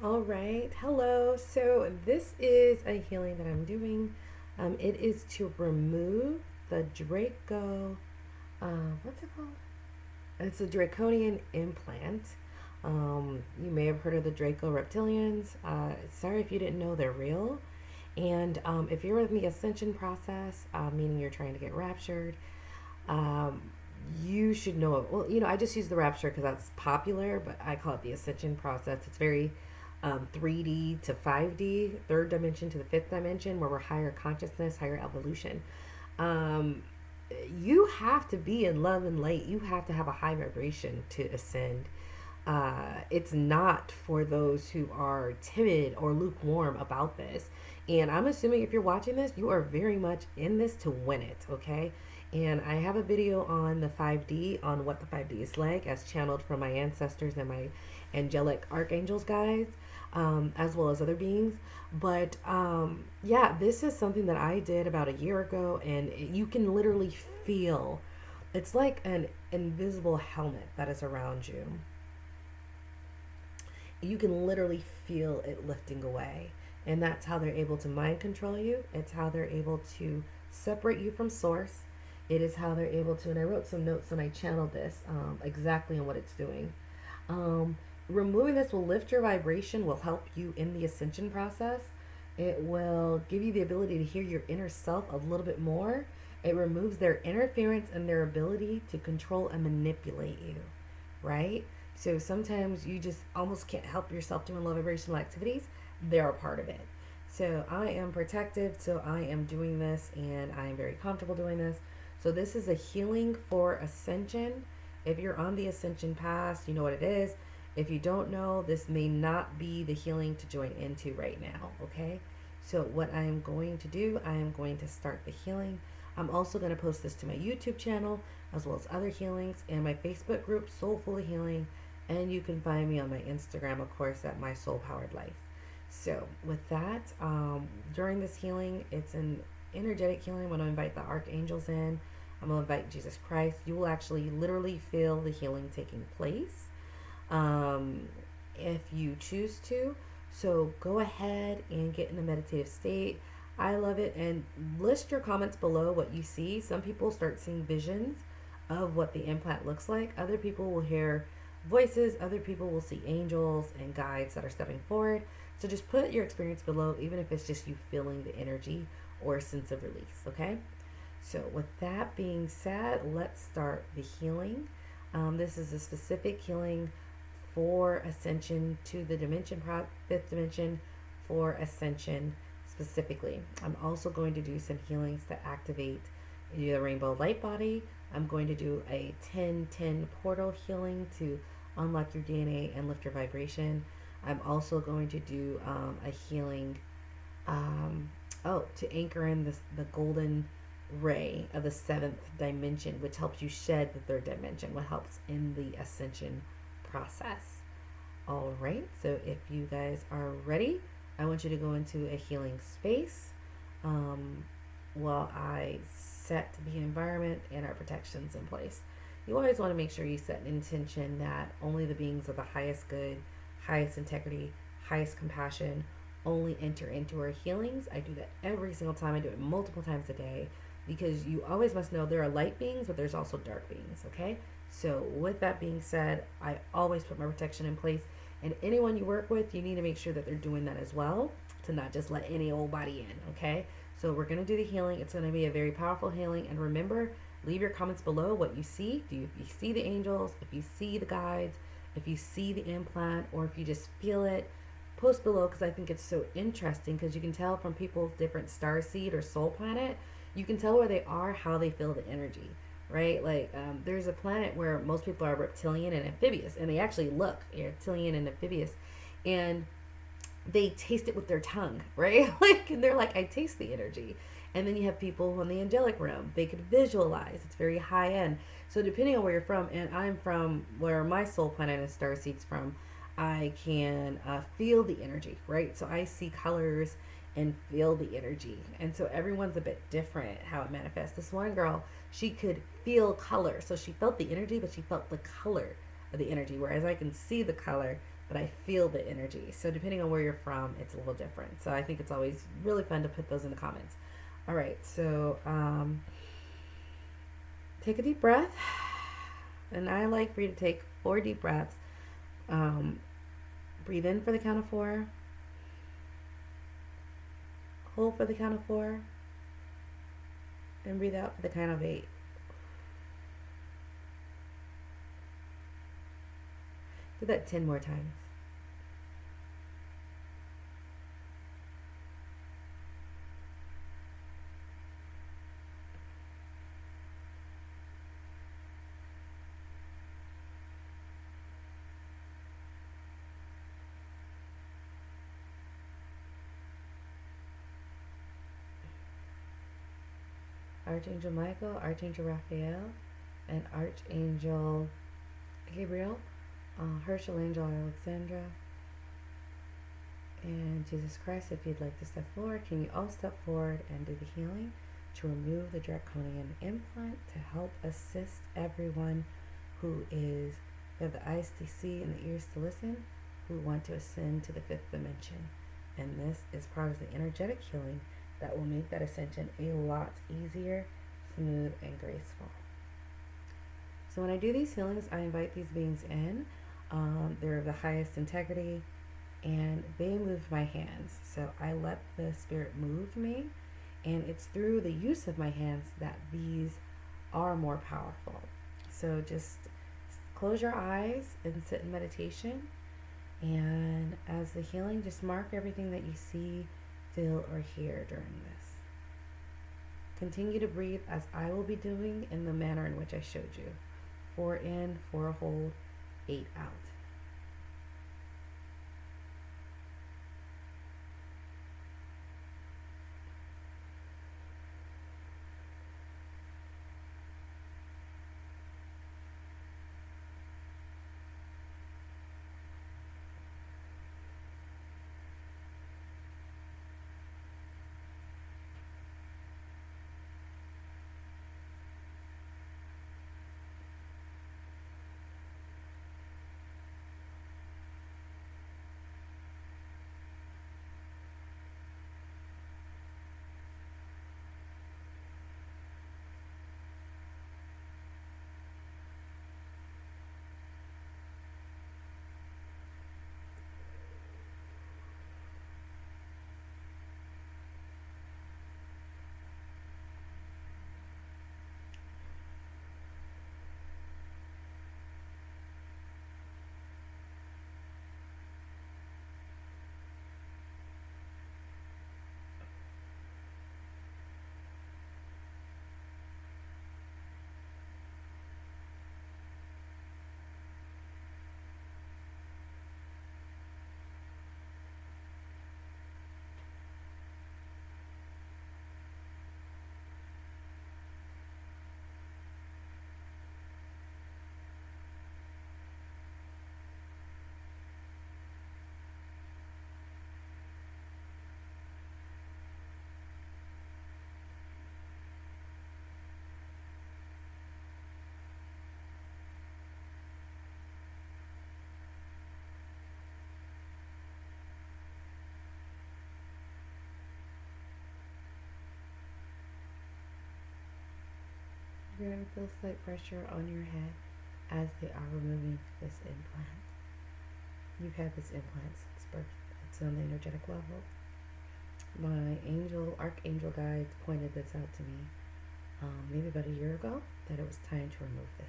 All right, hello. So this is a healing that I'm doing. It is to remove the Draco. What's it called? It's a Draconian implant. You may have heard of the Draco-Reptilians. Sorry if you didn't know they're real. And if you're in the ascension process, meaning you're trying to get raptured, um, you should know it. Well, I just use the rapture because that's popular, but I call it the ascension process. It's very 3D to 5D, third dimension to the fifth dimension, where we're higher consciousness, higher evolution. Um, you have to be in love and light. You have to have a high vibration to ascend. It's not for those who are timid or lukewarm about this. And I'm assuming if you're watching this, you are very much in this to win it, okay? And I have a video on the 5D, on what the 5D is like, as channeled from my ancestors and my angelic archangels guys, as well as other beings. But yeah, this is something that I did about a year ago, and you can literally feel it's like an invisible helmet that is around you. You can literally feel it lifting away. And that's how they're able to mind control you. It's how they're able to separate you from source. It is how they're able to, and I wrote some notes and I channeled this exactly on what it's doing. Removing this will lift your vibration, will help you in the ascension process. It will give you the ability to hear your inner self a little bit more. It removes their interference and their ability to control and manipulate you, right? So sometimes you just almost can't help yourself doing low vibrational activities. They're a part of it. So I am protected, so I am doing this and I am very comfortable doing this. So this is a healing for ascension. If you're on the ascension path, you know what it is. If you don't know, this may not be the healing to join into right now, okay? So what I am going to do, I am going to start the healing. I'm also going to post this to my YouTube channel, as well as other healings, and my Facebook group, Soulful Healing. And you can find me on my Instagram, of course, at My Soul Powered Life. So with that, during this healing, it's an energetic healing. I'm going to invite the archangels in. I'm going to invite Jesus Christ. You will actually literally feel the healing taking place if you choose to. So go ahead and get in a meditative state. I love it. And list your comments below what you see. Some people start seeing visions of what the implant looks like. Other people will hear voices. Other people will see angels and guides that are stepping forward. So just put your experience below, even if it's just you feeling the energy or a sense of release, okay? So with that being said, let's start the healing. This is a specific healing for ascension to the fifth dimension, for ascension specifically. I'm also going to do some healings to activate the rainbow light body. I'm going to do a 10-10 portal healing to unlock your DNA and lift your vibration. I'm also going to do a healing to anchor in the golden ray of the seventh dimension, which helps you shed the third dimension, what helps in the ascension process. All right, so if you guys are ready, I want you to go into a healing space while I set the environment and our protections in place. You always want to make sure you set an intention that only the beings of the highest good, highest integrity, highest compassion only enter into our healings. I do that every single time. I do it multiple times a day because you always must know there are light beings, but there's also dark beings, okay? So with that being said, I always put my protection in place, and anyone you work with, you need to make sure that they're doing that as well, to not just let any old body in, okay? So we're going to do the healing. It's going to be a very powerful healing, and remember, leave your comments below what you see. If you see the angels, if you see the guides, if you see the implant, or if you just feel it, post below, because I think it's so interesting, because you can tell from people's different star seed or soul planet, you can tell where they are, how they feel the energy, right? Like there's a planet where most people are reptilian and amphibious, and they actually look reptilian and amphibious, and they taste it with their tongue, right? Like, and they're like, I taste the energy. And then you have people on the angelic realm, they could visualize. It's very high end. So depending on where you're from, and I'm from where my soul planet and star seed's from, I can feel the energy, right? So I see colors and feel the energy. And so everyone's a bit different how it manifests. This one girl, she could feel color. So she felt the energy, but she felt the color of the energy. Whereas I can see the color, but I feel the energy. So depending on where you're from, it's a little different. So I think it's always really fun to put those in the comments. All right, so take a deep breath. And I like for you to take 4 deep breaths. Breathe in for the count of 4. Hold for the count of 4. And breathe out for the count of 8. Do that 10 more times. Archangel Michael, Archangel Raphael, and Archangel Gabriel, Herschel Angel Alexandra, and Jesus Christ. If you'd like to step forward, can you all step forward and do the healing to remove the Draconian implant to help assist everyone who have the eyes to see and the ears to listen, who want to ascend to the 5th dimension. And this is part of the energetic healing that will make that ascension a lot easier, smooth, and graceful. So when I do these healings, I invite these beings in. They're of the highest integrity, and they move my hands. So I let the spirit move me, and it's through the use of my hands that these are more powerful. So just close your eyes and sit in meditation. And as the healing, just mark everything that you see, feel, or hear during this. Continue to breathe as I will be doing in the manner in which I showed you. 4 in, 4 hold, 8 out. You're going to feel slight pressure on your head as they are removing this implant. You've had this implant since birth. It's on the energetic level. My archangel guides pointed this out to me maybe about a year ago, that it was time to remove this.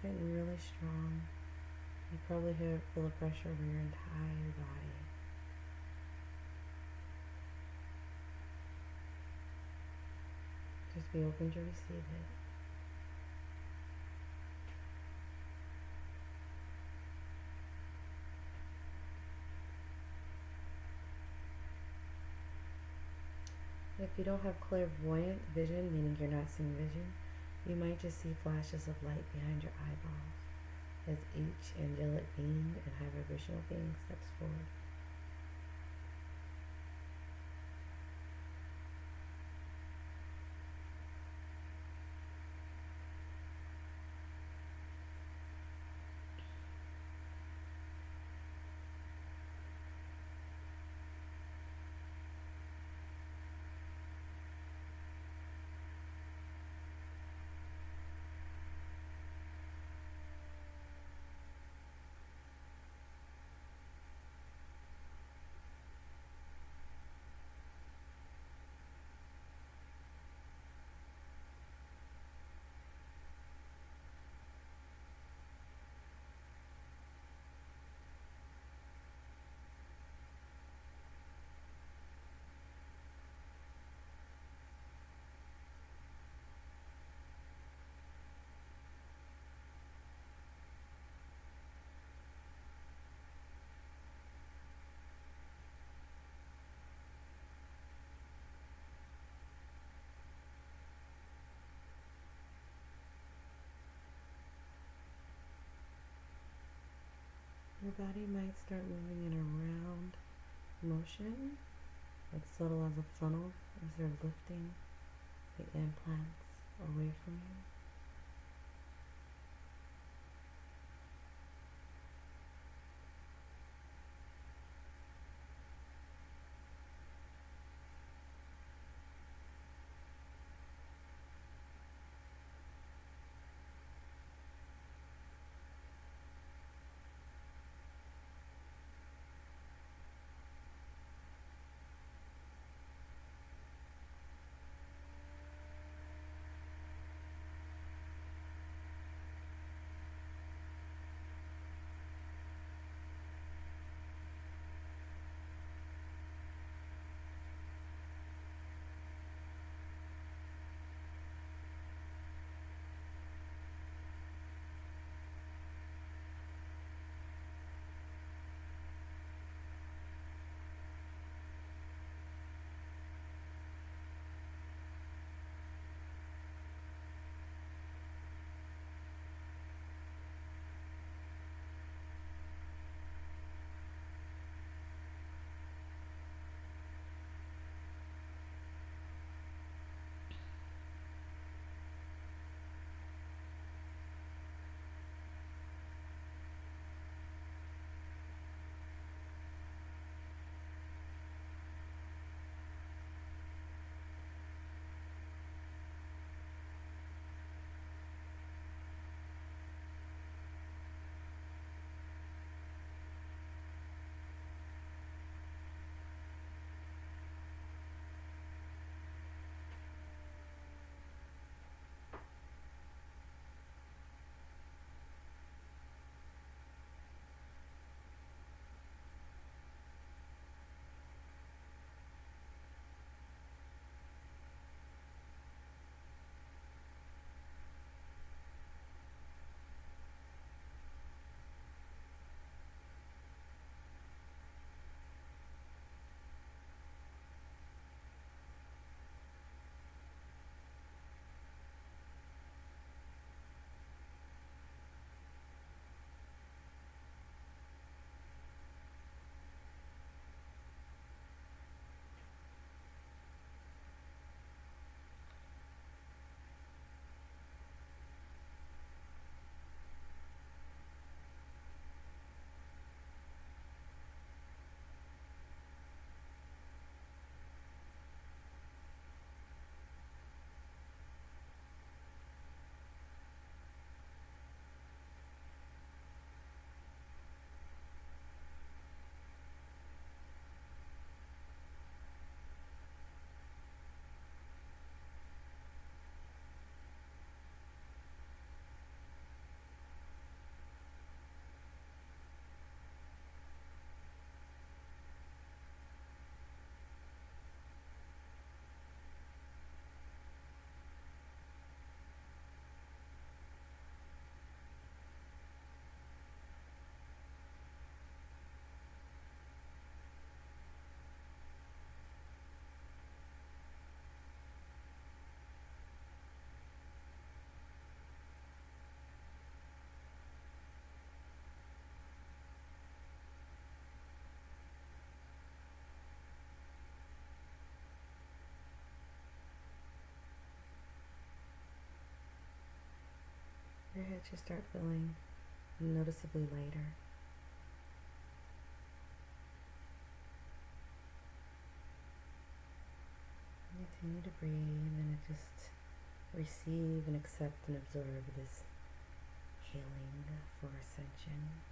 getting really strong. You probably feel a pressure over your entire body. Just be open to receive it. If you don't have clairvoyant vision, meaning you're not seeing vision, you might just see flashes of light behind your eyeballs as each angelic being and high vibrational being steps forward. Your body might start moving in a round motion, like subtle as a funnel, as they're lifting the implants away from you. that you start feeling noticeably lighter. Continue to breathe and just receive and accept and absorb this healing for ascension.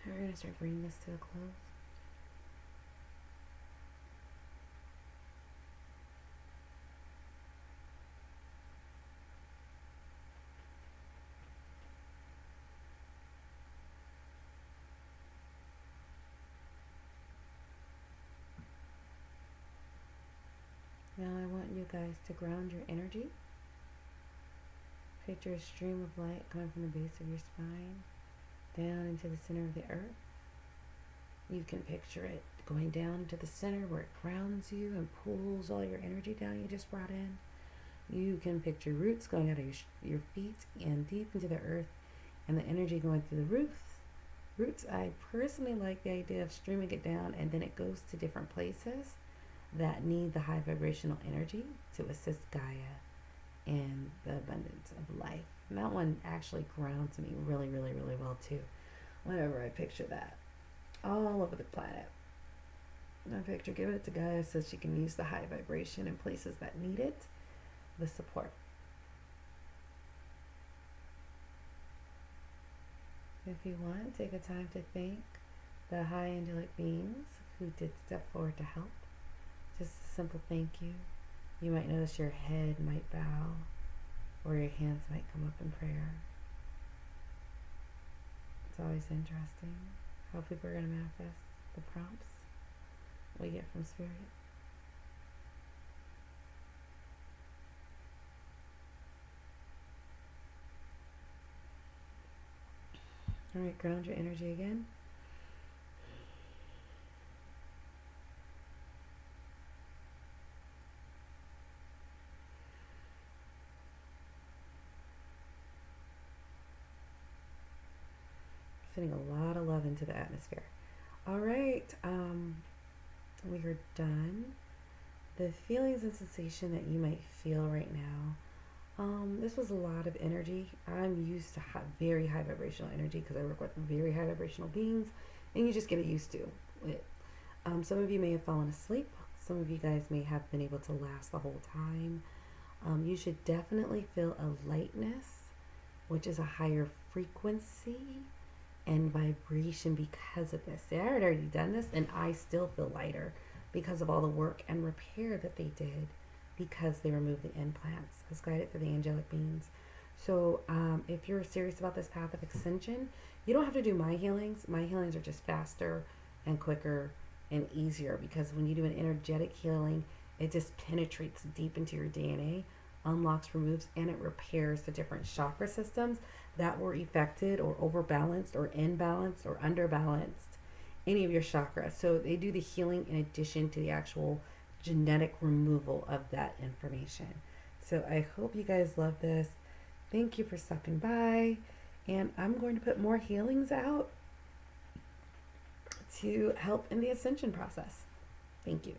We're going to start bringing this to a close. Now I want you guys to ground your energy. Picture a stream of light coming from the base of your spine down into the center of the earth. You can picture it going down to the center where it grounds you and pulls all your energy down you just brought in. You can picture roots going out of your feet and deep into the earth, and the energy going through the roots. I personally like the idea of streaming it down, and then it goes to different places that need the high vibrational energy to assist Gaia in the abundance of life. And that one actually grounds me really, really, really well too. Whenever I picture that, all over the planet, I picture giving it to Gaia so she can use the high vibration in places that need it, the support. If you want, take a time to thank the high angelic beings who did step forward to help. Just a simple thank you. You might notice your head might bow or your hands might come up in prayer. It's always interesting how people are going to manifest the prompts we get from Spirit. All right, ground your energy again. Sending a lot of love into the atmosphere. All right, we are done. The feelings and sensation that you might feel right now. This was a lot of energy. I'm used to very high vibrational energy because I work with very high vibrational beings, and you just get used to it. Some of you may have fallen asleep. Some of you guys may have been able to last the whole time. You should definitely feel a lightness, which is a higher frequency and vibration because of this. See, I had already done this, and I still feel lighter because of all the work and repair that they did, because they removed the implants as guided through the angelic beings. So if you're serious about this path of ascension, you don't have to do my healings. My healings are just faster and quicker and easier, because when you do an energetic healing, it just penetrates deep into your DNA, unlocks, removes, and it repairs the different chakra systems that were affected or overbalanced or imbalanced or underbalanced, any of your chakras. So they do the healing in addition to the actual genetic removal of that information. So I hope you guys love this. Thank you for stopping by, and I'm going to put more healings out to help in the ascension process. Thank you.